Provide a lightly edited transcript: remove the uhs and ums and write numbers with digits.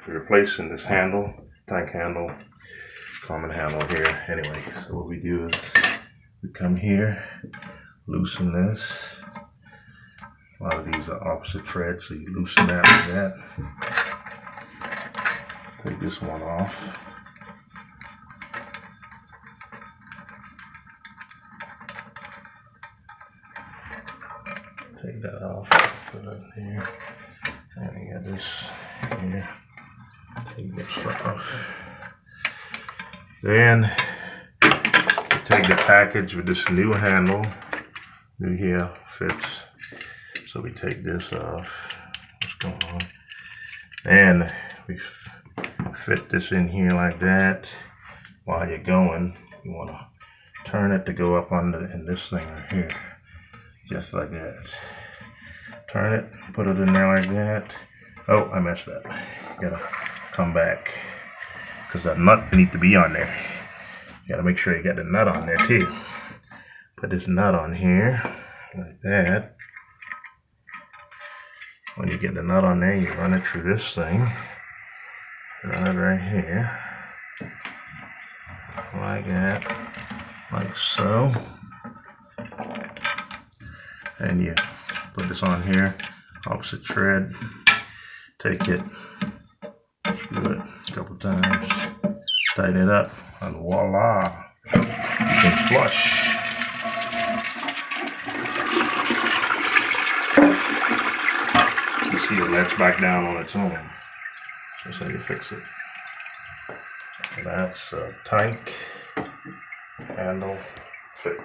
replacing this handle, tank handle, common handle here. Anyway, so what we do is we come here, loosen this. A lot of these are opposite threads, so you loosen that like that. Take this one off. Take that off, put it in here. And you got this here. Take this off. Then take the package with this new handle. New here fits. So we take this off. What's going on? And we fit this in here like that. While you're going, you want to turn it to go up under in this thing right here. Just like that. Turn it, put it in there like that. Oh, I messed up. You gotta come back. Because that nut needs to be on there. You gotta make sure you got the nut on there too. Put this nut on here, like that. When you get the nut on there, you run it through this thing. Run it right here. Like that. Like so. And you put this on here, opposite thread, take it, screw it a couple times, tighten it up, and voila, you can flush. You see it lets back down on its own. That's how you fix it. And that's a tank handle fix.